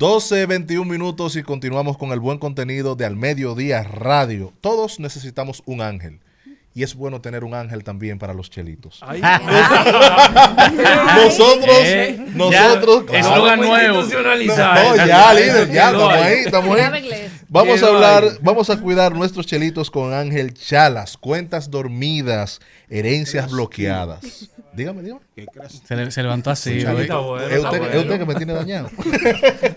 12:21 y continuamos con el buen contenido de Al Mediodía Radio. Todos necesitamos un ángel. Y es bueno tener un ángel también para los chelitos. Nosotros, es lugar nuevo. Ya, líder, ya, estamos ahí. Vamos a cuidar nuestros chelitos con Ángel Chalas, cuentas dormidas, herencias bloqueadas. Dígame. Se levantó así. Es usted que me tiene dañado.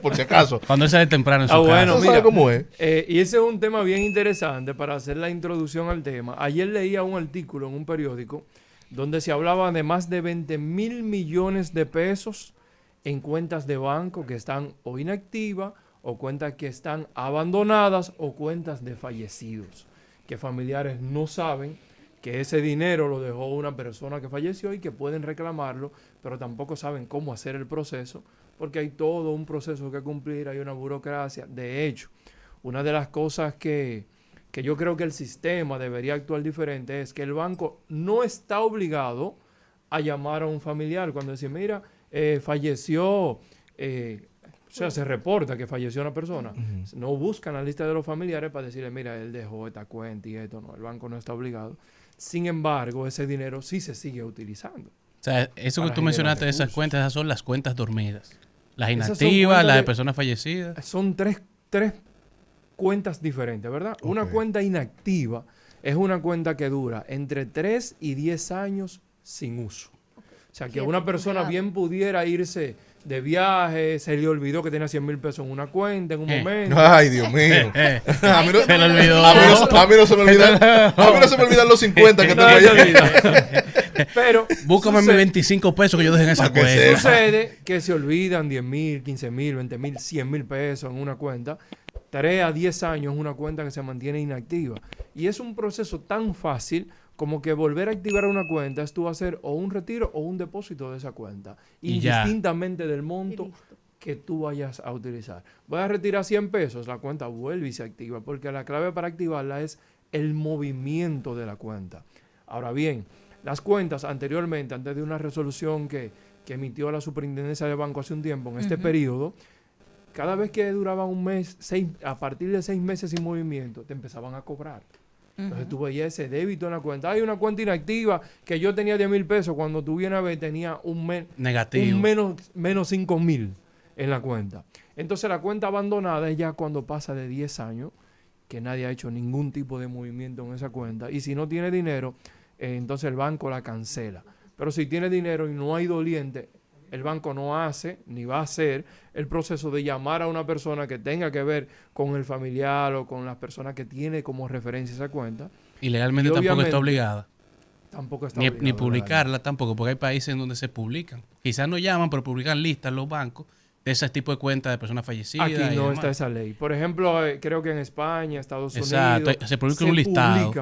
Por si acaso. Cuando él sale temprano en su casa. Bueno, mira, ¿sabe cómo es? Y ese es un tema bien interesante para hacer la introducción al tema. Ayer leía un artículo en un periódico donde se hablaba de más de 20,000 millones de pesos en cuentas de banco que están o inactivas o cuentas que están abandonadas o cuentas de fallecidos, que familiares no saben que ese dinero lo dejó una persona que falleció y que pueden reclamarlo, pero tampoco saben cómo hacer el proceso, porque hay todo un proceso que cumplir, hay una burocracia. De hecho, una de las cosas que yo creo que el sistema debería actuar diferente es que el banco no está obligado a llamar a un familiar cuando dice, mira, falleció, o sea, se reporta que falleció una persona. No buscan la lista de los familiares para decirle, mira, él dejó esta cuenta y esto. No, el banco no está obligado. Sin embargo, ese dinero sí se sigue utilizando. O sea, eso que tú mencionaste de esas cuentas, esas son las cuentas dormidas. Las inactivas, las de personas fallecidas. Son tres cuentas diferentes, ¿verdad? Okay. Una cuenta inactiva es una cuenta que dura entre 3 y 10 años sin uso. O sea, que una persona bien pudiera irse de viaje, se le olvidó que tenía 100,000 pesos en una cuenta en un momento. Ay, Dios mío. A mí no se me olvidó. A mí no se me olvidan los 50 que tengo ahí. Pero búscame mis 25 pesos que yo dejé en esa cuenta. Sucede que se olvidan 10,000, 15,000, 20,000, 100,000 pesos en una cuenta. 3 a 10 años es una cuenta que se mantiene inactiva. Y es un proceso tan fácil como que volver a activar una cuenta es tú hacer o un retiro o un depósito de esa cuenta, indistintamente del monto que tú vayas a utilizar. Voy a retirar 100 pesos, la cuenta vuelve y se activa, porque la clave para activarla es el movimiento de la cuenta. Ahora bien, las cuentas anteriormente, antes de una resolución que emitió la Superintendencia de Banco hace un tiempo, en este periodo, cada vez que duraba un mes, a partir de 6 meses sin movimiento, te empezaban a cobrar. Entonces tú veías ese débito en la cuenta. Hay una cuenta inactiva que yo tenía 10,000 pesos. Cuando tú vienes a ver, tenía negativo. menos 5,000 en la cuenta. Entonces la cuenta abandonada es ya cuando pasa de 10 años que nadie ha hecho ningún tipo de movimiento en esa cuenta. Y si no tiene dinero, entonces el banco la cancela. Pero si tiene dinero y no hay doliente, el banco no hace ni va a hacer el proceso de llamar a una persona que tenga que ver con el familiar o con las personas que tiene como referencia esa cuenta. Y legalmente tampoco está obligada. Tampoco está ni publicarla tampoco, porque hay países en donde se publican. Quizás no llaman, pero publican listas los bancos de ese tipo de cuentas de personas fallecidas. Aquí no está esa ley. Por ejemplo, creo que en España, Estados Unidos, se publica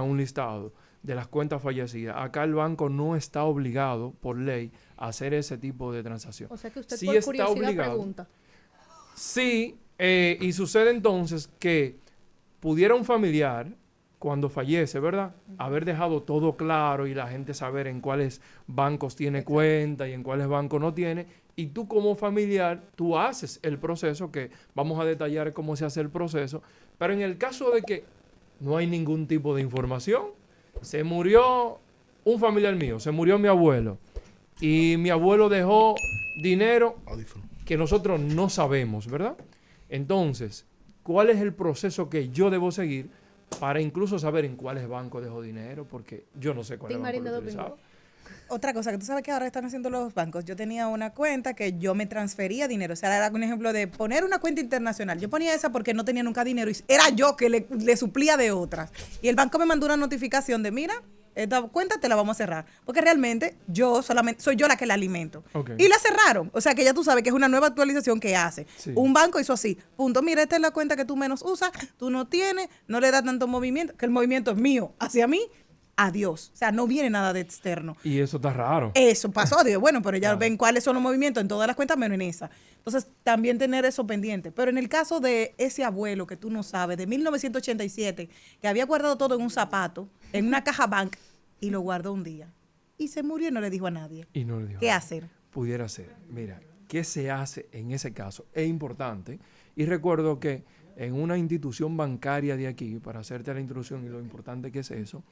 un listado de las cuentas fallecidas. Acá el banco no está obligado por ley a hacer ese tipo de transacción. O sea que usted sí por está curiosidad obligado. Pregunta. Sí, y sucede entonces que pudiera un familiar, cuando fallece, ¿verdad?, haber dejado todo claro y la gente saber en cuáles bancos tiene cuenta y en cuáles bancos no tiene, y tú como familiar, tú haces el proceso, que vamos a detallar cómo se hace el proceso, pero en el caso de que no hay ningún tipo de información, se murió un familiar mío, se murió mi abuelo, y mi abuelo dejó dinero que nosotros no sabemos, ¿verdad? Entonces, ¿cuál es el proceso que yo debo seguir para incluso saber en cuáles bancos dejo dinero? Porque yo no sé cuál banco lo utilizaba. Otra cosa que tú sabes que ahora están haciendo los bancos. Yo tenía una cuenta que yo me transfería dinero. O sea, era un ejemplo de poner una cuenta internacional. Yo ponía esa porque no tenía nunca dinero y era yo que le suplía de otras. Y el banco me mandó una notificación de, mira, esta cuenta te la vamos a cerrar. Porque realmente soy yo la que la alimento. Okay. Y la cerraron. O sea, que ya tú sabes que es una nueva actualización que hace. Sí. Un banco hizo así. Punto. Mira, esta es la cuenta que tú menos usas. Tú no tienes, no le das tanto movimiento, que el movimiento es mío hacia mí. Adiós. O sea, no viene nada de externo. Y eso está raro. Eso pasó. Digo, bueno, pero ya ven cuáles son los movimientos en todas las cuentas, menos en esa. Entonces, también tener eso pendiente. Pero en el caso de ese abuelo que tú no sabes, de 1987, que había guardado todo en un zapato, en una caja bank, y lo guardó un día. Y se murió y no le dijo a nadie. Y no le dijo ¿Qué hacer? Pudiera ser. Mira, ¿qué se hace en ese caso? Es importante. Y recuerdo que en una institución bancaria de aquí, para hacerte la introducción y lo importante que es eso,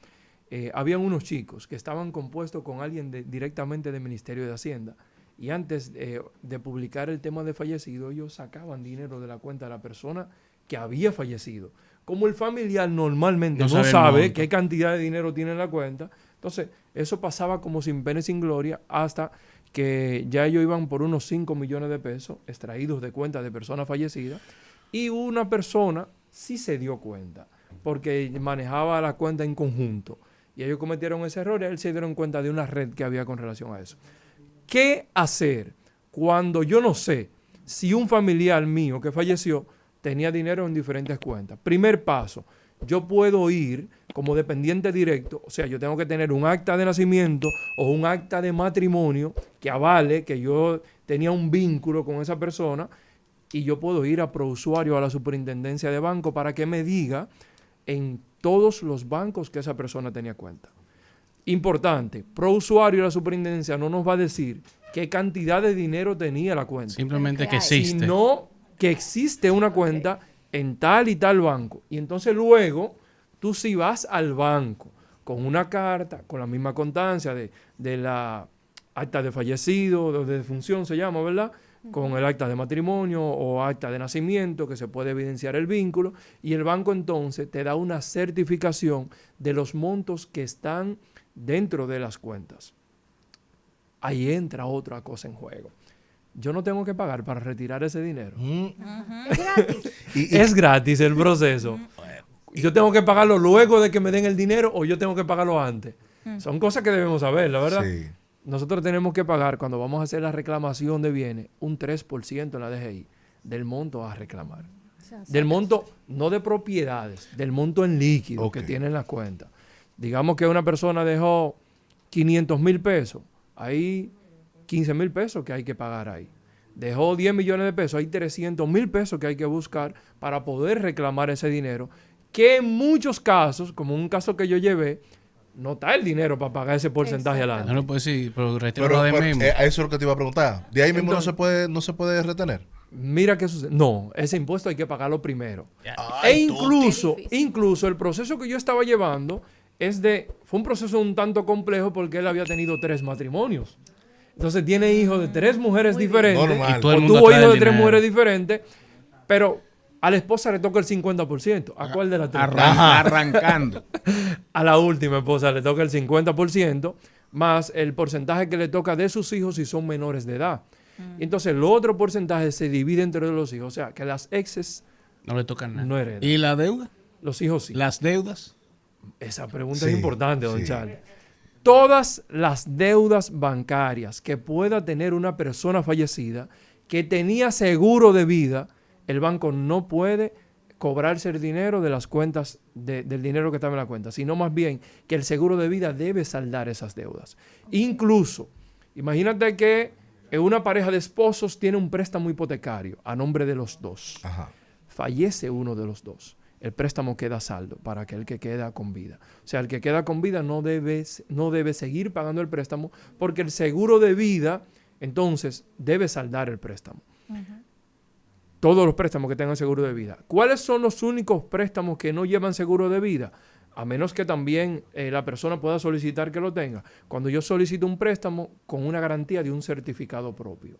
habían unos chicos que estaban compuestos con alguien directamente del Ministerio de Hacienda. Y antes de publicar el tema de fallecido, ellos sacaban dinero de la cuenta de la persona que había fallecido. Como el familiar normalmente no sabe qué cantidad de dinero tiene en la cuenta, entonces eso pasaba como sin pena y sin gloria hasta que ya ellos iban por unos 5 millones de pesos extraídos de cuentas de personas fallecidas, y una persona sí se dio cuenta porque manejaba la cuenta en conjunto y ellos cometieron ese error y él se dieron cuenta de una red que había con relación a eso. ¿Qué hacer cuando yo no sé si un familiar mío que falleció tenía dinero en diferentes cuentas? Primer paso, yo puedo ir como dependiente directo, o sea, yo tengo que tener un acta de nacimiento o un acta de matrimonio que avale que yo tenía un vínculo con esa persona, y yo puedo ir a Prousuario, a la superintendencia de banco, para que me diga en todos los bancos que esa persona tenía cuenta. Importante, Prousuario y la superintendencia no nos va a decir qué cantidad de dinero tenía la cuenta. Simplemente que existe. Sino que existe una cuenta en tal y tal banco. Y entonces luego tú si vas al banco con una carta, con la misma constancia de la acta de fallecido, de defunción se llama, ¿verdad? Con el acta de matrimonio o acta de nacimiento que se puede evidenciar el vínculo, y el banco entonces te da una certificación de los montos que están dentro de las cuentas. Ahí entra otra cosa en juego. Yo no tengo que pagar para retirar ese dinero. Es gratis. Es gratis el proceso. Yo tengo que pagarlo luego de que me den el dinero o yo tengo que pagarlo antes. Son cosas que debemos saber, la verdad. Sí. Nosotros tenemos que pagar, cuando vamos a hacer la reclamación de bienes, un 3% en la DGI del monto a reclamar. Del monto, no de propiedades, del monto en líquido que tiene en la cuenta. Digamos que una persona dejó 500,000 pesos, hay 15,000 pesos que hay que pagar ahí. Dejó 10 millones de pesos, hay 300,000 pesos que hay que buscar para poder reclamar ese dinero, que en muchos casos, como un caso que yo llevé, no está el dinero para pagar ese porcentaje adelante. No lo puedo decir, pero retiro lo de mismo. Eso es lo que te iba a preguntar. De ahí mismo entonces, no se puede retener. Mira qué sucede. No, ese impuesto hay que pagarlo primero. Ay, incluso el proceso que yo estaba llevando fue un proceso un tanto complejo porque él había tenido 3 matrimonios. Entonces tiene hijos de 3 mujeres diferentes. Normal. Y todo el O mundo tuvo trae hijos de el 3 dinero. mujeres diferentes, pero a la esposa le toca el 50%. ¿A cuál de las 3? Arrancando. A la última esposa le toca el 50%, más el porcentaje que le toca de sus hijos si son menores de edad. Entonces, el otro porcentaje se divide entre los hijos. O sea, que las exes No le tocan nada. no heredan. ¿Y la deuda? Los hijos sí. ¿Las deudas? Esa pregunta Sí, es importante, don sí. Charlie. Todas las deudas bancarias que pueda tener una persona fallecida que tenía seguro de vida, el banco no puede cobrarse el dinero de las cuentas, del dinero que estaba en la cuenta, sino más bien que el seguro de vida debe saldar esas deudas. Incluso, imagínate que una pareja de esposos tiene un préstamo hipotecario a nombre de los dos. Ajá. Fallece uno de los dos. El préstamo queda saldo para aquel que queda con vida. O sea, el que queda con vida no debe seguir pagando el préstamo porque el seguro de vida, entonces, debe saldar el préstamo. Todos los préstamos que tengan seguro de vida. ¿Cuáles son los únicos préstamos que no llevan seguro de vida? A menos que también la persona pueda solicitar que lo tenga. Cuando yo solicito un préstamo con una garantía de un certificado propio,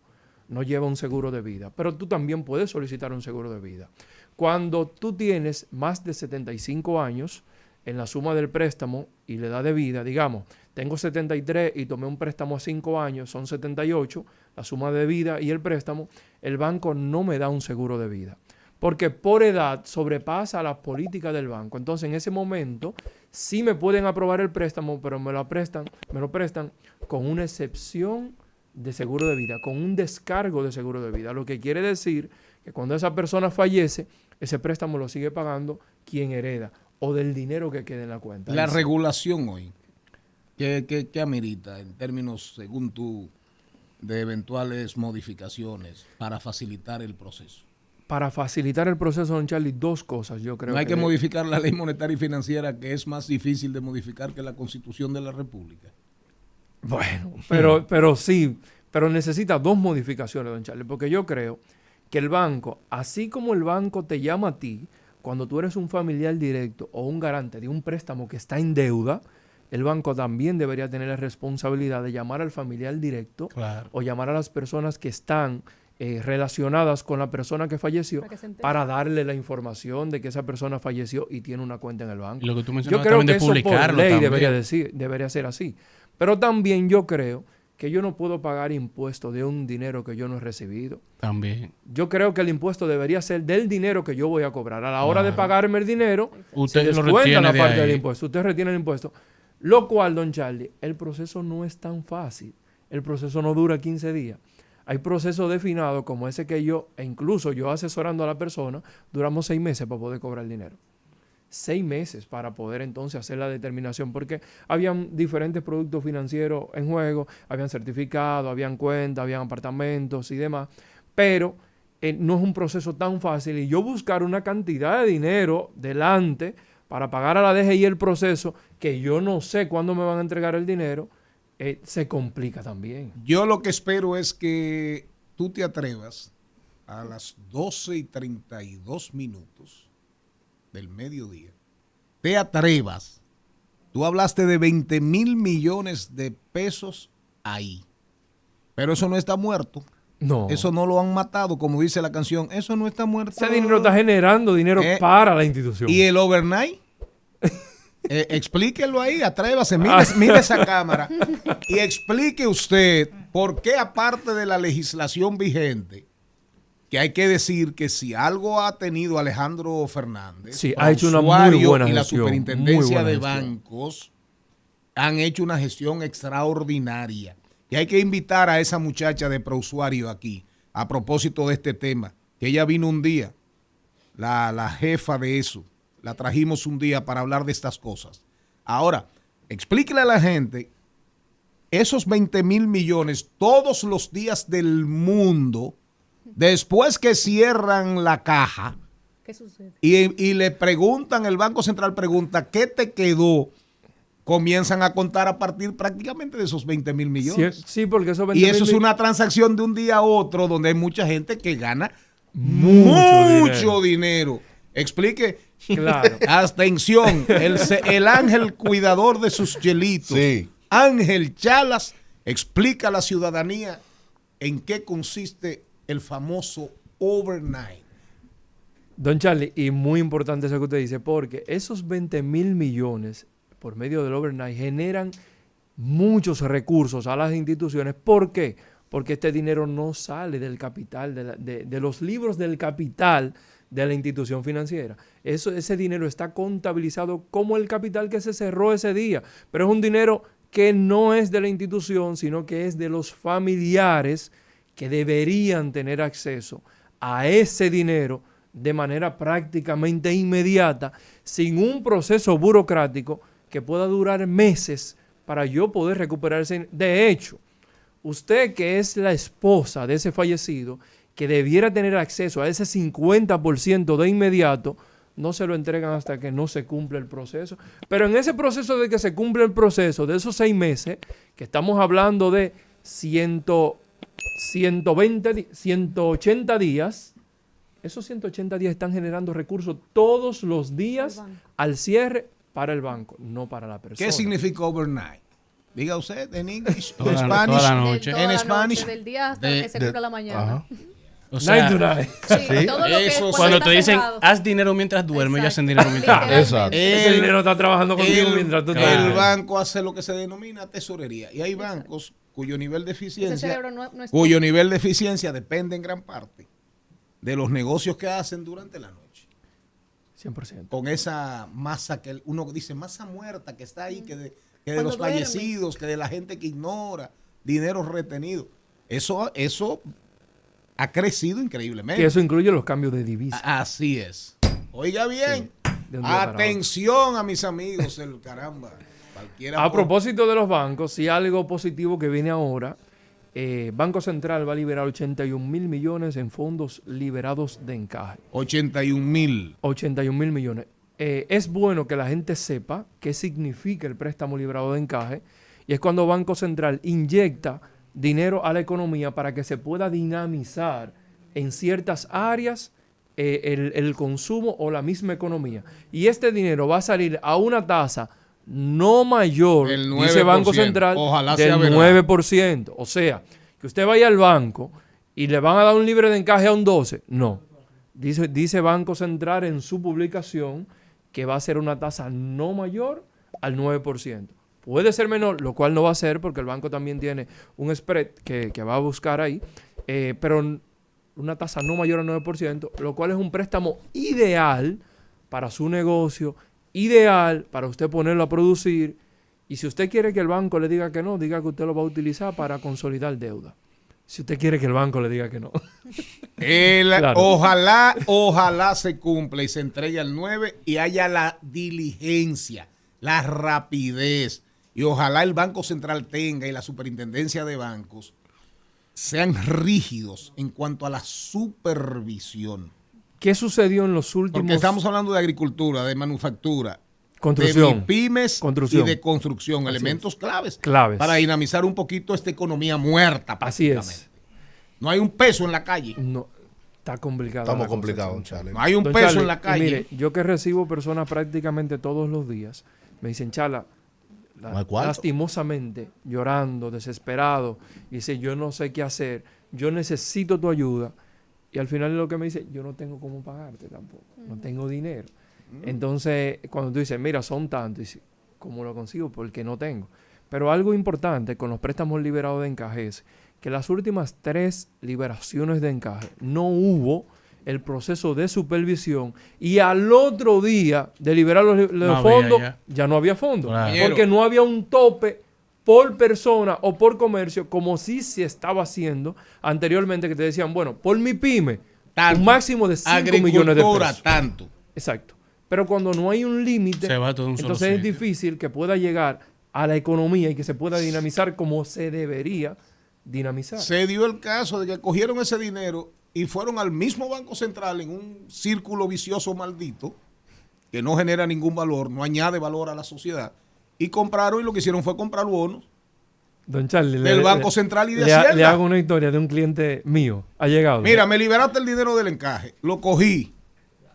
no lleva un seguro de vida. Pero tú también puedes solicitar un seguro de vida. Cuando tú tienes más de 75 años en la suma del préstamo y la edad de vida, digamos, tengo 73 y tomé un préstamo a 5 años, son 78, la suma de vida y el préstamo, el banco no me da un seguro de vida. Porque por edad sobrepasa la política del banco. Entonces, en ese momento, sí me pueden aprobar el préstamo, pero me lo prestan con una excepción de seguro de vida, con un descargo de seguro de vida. Lo que quiere decir que cuando esa persona fallece, ese préstamo lo sigue pagando quien hereda o del dinero que quede en la cuenta. La regulación hoy, ¿qué amerita en términos, según tú, de eventuales modificaciones para facilitar el proceso? Para facilitar el proceso, don Charlie, 2 cosas yo creo. No hay que modificar la ley monetaria y financiera, que es más difícil de modificar que la Constitución de la República. Bueno, pero sí, Pero necesita dos modificaciones, don Charlie, porque yo creo que el banco, así como el banco te llama a ti cuando tú eres un familiar directo o un garante de un préstamo que está en deuda, el banco también debería tener la responsabilidad de llamar al familiar directo o llamar a las personas que están relacionadas con la persona que falleció para darle la información de que esa persona falleció y tiene una cuenta en el banco. Y lo que tú Yo creo que eso por ley también debería ser así. Pero también yo creo que yo no puedo pagar impuestos de un dinero que yo no he recibido. También. Yo creo que el impuesto debería ser del dinero que yo voy a cobrar. A la hora de pagarme el dinero, usted se lo descuenta retiene la parte de ahí. del impuesto. Usted retiene el impuesto. Lo cual, don Charlie, el proceso no es tan fácil. El proceso no dura 15 días. Hay procesos definados como ese que yo, e incluso yo asesorando a la persona, duramos 6 meses para poder cobrar el dinero. 6 meses para poder entonces hacer la determinación, porque habían diferentes productos financieros en juego, habían certificados, habían cuentas, habían apartamentos y demás, pero no es un proceso tan fácil y yo buscar una cantidad de dinero delante para pagar a la DGI el proceso, que yo no sé cuándo me van a entregar el dinero, se complica también. Yo lo que espero es que tú te atrevas a las 12:32 del mediodía, te atrevas. Tú hablaste de 20,000 millones de pesos ahí, pero eso no está muerto. No. Eso no lo han matado, como dice la canción. Eso no está muerto. Ese dinero está generando dinero para la institución. ¿Y el overnight? Explíquelo ahí, atrévase, mire esa cámara y explique usted por qué, aparte de la legislación vigente, que hay que decir que si algo ha tenido Alejandro Fernández, sí, ha hecho una muy buena y la gestión, superintendencia de bancos han hecho una gestión extraordinaria. Y hay que invitar a esa muchacha de Prousuario aquí, a propósito de este tema, que ella vino un día, la jefa de eso, la trajimos un día para hablar de estas cosas. Ahora, explíquele a la gente, esos 20,000 millones todos los días del mundo, después que cierran la caja, ¿qué sucede? Y le preguntan, el Banco Central pregunta, ¿qué te quedó? Comienzan a contar a partir prácticamente de esos 20,000 millones. Sí, porque esos 20,000. Y eso es una transacción de un día a otro donde hay mucha gente que gana mucho dinero. Explique. Claro. Atención, el ángel cuidador de sus chelitos, Sí. Ángel Chalas, explica a la ciudadanía en qué consiste el famoso overnight. Don Charlie, y muy importante eso que usted dice, porque esos 20,000 millones por medio del overnight generan muchos recursos a las instituciones. ¿Por qué? Porque este dinero no sale del capital, de los libros del capital de la institución financiera. Ese dinero está contabilizado como el capital que se cerró ese día, pero es un dinero que no es de la institución, sino que es de los familiares que deberían tener acceso a ese dinero de manera prácticamente inmediata, sin un proceso burocrático que pueda durar meses para yo poder recuperarse. De hecho, usted que es la esposa de ese fallecido, que debiera tener acceso a ese 50% de inmediato, no se lo entregan hasta que no se cumple el proceso. Pero en ese proceso de que se cumple el proceso, de esos 6 meses, que estamos hablando de 180 días, esos 180 días están generando recursos todos los días al cierre para el banco, no para la persona. ¿Qué significa overnight? Diga usted en inglés, en Toda Spanish. la noche. Toda En la Spanish. noche, del día hasta que se cumpla la mañana. Ajá. O sea, Night to night. Sí, todo lo que Eso, cuando está te dicen, cerrado. haz dinero mientras duermes, ellos hacen dinero mientras Literal. duermes. Exacto. Ese dinero está trabajando contigo mientras tú El estás. banco hace lo que se denomina tesorería. Y hay bancos cuyo nivel de Ese eficiencia, cerebro no es cuyo nivel de eficiencia depende en gran parte de los negocios que hacen durante la noche. 100%. Con esa masa que uno dice, masa muerta que está ahí, que de Cuando los duerme. fallecidos, que de la gente que ignora, dinero retenido. Eso ha crecido increíblemente. Que eso incluye los cambios de divisa. Así es. Oiga bien, de un día para atención a mis amigos, el caramba. Cualquiera A propósito de los bancos, si algo positivo que viene ahora, Banco Central va a liberar 81,000 millones en fondos liberados de encaje. 81,000. 81,000 millones. Es bueno que la gente sepa qué significa el préstamo liberado de encaje, y es cuando Banco Central inyecta dinero a la economía para que se pueda dinamizar en ciertas áreas el consumo o la misma economía. Y este dinero va a salir a una tasa no mayor, dice Banco Central, ojalá del sea 9%. O sea, que usted vaya al banco y le van a dar un libre de encaje a un 12%. No. Dice Banco Central en su publicación que va a ser una tasa no mayor al 9%. Puede ser menor, lo cual no va a ser porque el banco también tiene un spread que va a buscar ahí, pero una tasa no mayor al 9%, lo cual es un préstamo ideal para su negocio, ideal para usted ponerlo a producir. Y si usted quiere que el banco le diga que no, diga que usted lo va a utilizar para consolidar deuda. Si usted quiere que el banco le diga que no. Claro. Ojalá se cumpla y se entregue al 9 y haya la diligencia, la rapidez. Y ojalá el Banco Central tenga y la Superintendencia de Bancos sean rígidos en cuanto a la supervisión. ¿Qué sucedió en los últimos? Porque estamos hablando de agricultura, de manufactura, construcción, de pymes construcción. y de construcción, Así elementos claves para dinamizar un poquito esta economía muerta. Así es. No hay un peso en la calle. No, está complicado. Estamos complicados, Charlie. No hay un Don peso Charlie, en la calle. Mire, yo que recibo personas prácticamente todos los días, me dicen, Chala, lastimosamente, llorando, desesperado, y dice, yo no sé qué hacer, yo necesito tu ayuda. Y al final lo que me dice, yo no tengo cómo pagarte tampoco, no tengo dinero. Entonces, cuando tú dices, mira, son tantos, y dices, ¿cómo lo consigo? Porque no tengo. Pero algo importante con los préstamos liberados de encaje es que las últimas 3 liberaciones de encaje no hubo el proceso de supervisión y al otro día de liberar los fondos ya no había fondos. Claro. Porque no había un tope por persona o por comercio como sí se estaba haciendo anteriormente, que te decían, bueno, por mi pyme, Tanto. un máximo de 5 millones de pesos. Tanto. Exacto. Pero cuando no hay un límite, Se va todo en un solo entonces es sitio. difícil que pueda llegar a la economía y que se pueda dinamizar como se debería dinamizar. Se dio el caso de que cogieron ese dinero y fueron al mismo Banco Central en un círculo vicioso maldito que no genera ningún valor, no añade valor a la sociedad, y compraron, y lo que hicieron fue comprar bonos Don Charlie, del Banco Central y de Hacienda. Le hago una historia de un cliente mío. Ha llegado. Mira, me liberaste el dinero del encaje, lo cogí,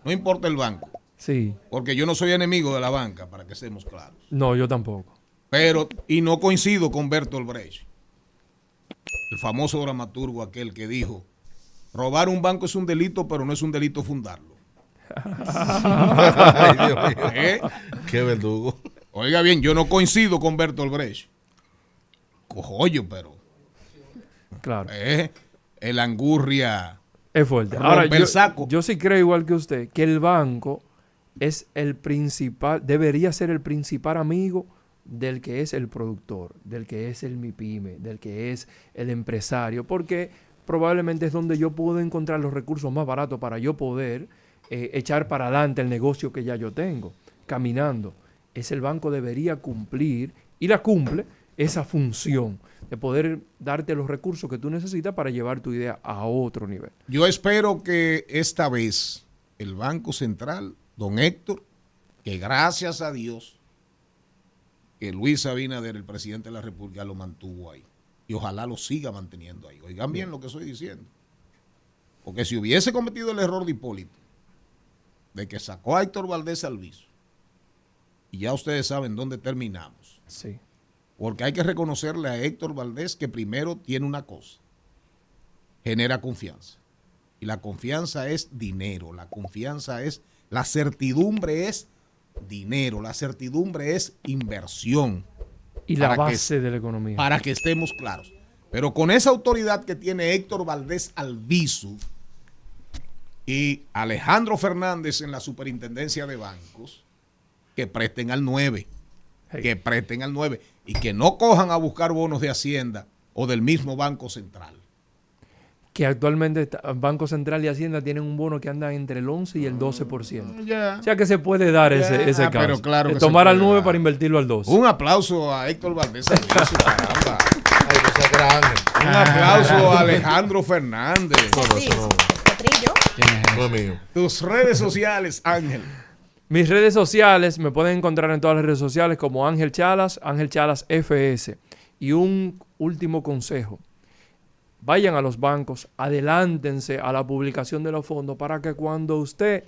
no importa el banco, Sí. porque yo no soy enemigo de la banca, para que estemos claros. No, yo tampoco. Pero, y no coincido con Bertolt Brecht, el famoso dramaturgo aquel que dijo, robar un banco es un delito, pero no es un delito fundarlo. Ay, Dios mío. Qué verdugo. Oiga bien, yo no coincido con Bertolt Brecht. Cojollo, pero Claro. el angurria Es fuerte. rompe Ahora, el saco. yo sí creo igual que usted que el banco es el principal, debería ser el principal amigo del que es el productor, del que es el MIPYME, del que es el empresario, porque probablemente es donde yo puedo encontrar los recursos más baratos para yo poder echar para adelante el negocio que ya yo tengo, caminando. El banco debería cumplir, y la cumple, esa función de poder darte los recursos que tú necesitas para llevar tu idea a otro nivel. Yo espero que esta vez el Banco Central, don Héctor, que gracias a Dios que Luis Abinader, el presidente de la República, lo mantuvo ahí. Y ojalá lo siga manteniendo ahí. Oigan bien lo que estoy diciendo. Porque si hubiese cometido el error de Hipólito, de que sacó a Héctor Valdés Alviso, y ya ustedes saben dónde terminamos. Sí. Porque hay que reconocerle a Héctor Valdés que primero tiene una cosa, genera confianza. Y la confianza es dinero, la confianza es, la certidumbre es dinero, la certidumbre es inversión. Y la base de la economía. Para que estemos claros. Pero con esa autoridad que tiene Héctor Valdés Albizu y Alejandro Fernández en la superintendencia de bancos, que presten al 9. Que presten al 9 y que no cojan a buscar bonos de Hacienda o del mismo Banco Central. Que actualmente Banco Central y Hacienda tienen un bono que anda entre el 11 y el 12%. Ya. O sea que se puede dar ese caso. Pero claro que tomar se al puede 9 dar. para invertirlo al 12. Un aplauso a Héctor Valdés Albizu, caramba. Ay, que sea grande. Un aplauso a Alejandro Fernández. Sí, Potrillo. No es mío. Tus redes sociales, Ángel. Mis redes sociales me pueden encontrar en todas las redes sociales como Ángel Chalas FS. Y un último consejo. Vayan a los bancos, adelántense a la publicación de los fondos para que cuando usted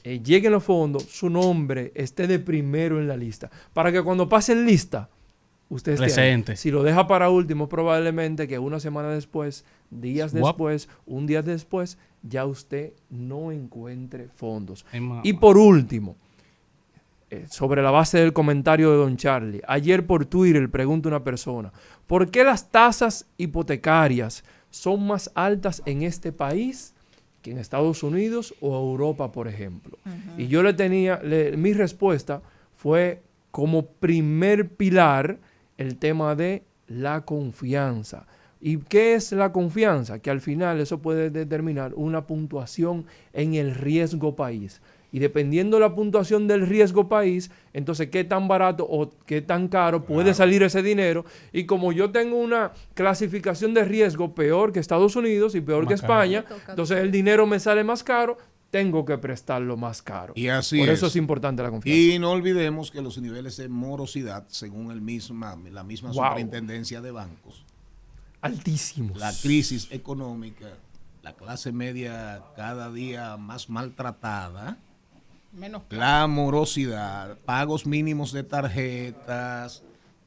llegue en los fondos, su nombre esté de primero en la lista. Para que cuando pasen lista, usted esté presente. ahí. Si lo deja para último, probablemente que una semana después, días después, un día después, ya usted no encuentre fondos. Y por último, sobre la base del comentario de don Charlie, ayer por Twitter pregunta una persona, ¿por qué las tasas hipotecarias son más altas en este país que en Estados Unidos o Europa, por ejemplo? Y yo mi respuesta fue como primer pilar el tema de la confianza. ¿Y qué es la confianza? Que al final eso puede determinar una puntuación en el riesgo país. Y dependiendo de la puntuación del riesgo país, entonces qué tan barato o qué tan caro puede salir ese dinero. Y como yo tengo una clasificación de riesgo peor que Estados Unidos y peor que España, entonces el dinero me sale más caro, tengo que prestarlo más caro. Y así Por eso es importante la confianza. Y no olvidemos que los niveles de morosidad, según la misma superintendencia de bancos, altísimos. La crisis económica, la clase media cada día más maltratada, la morosidad, pagos mínimos de tarjetas,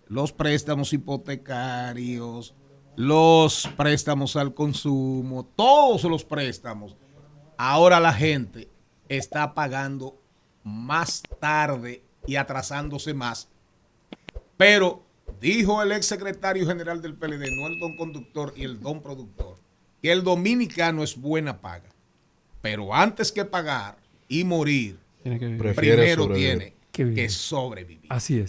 los préstamos hipotecarios, los préstamos al consumo, todos los préstamos. Ahora la gente está pagando más tarde y atrasándose más. Pero dijo el ex secretario general del PLD, no el don conductor y el don productor, que el dominicano es buena paga. Pero antes que pagar y morir, primero tiene que sobrevivir. Así es.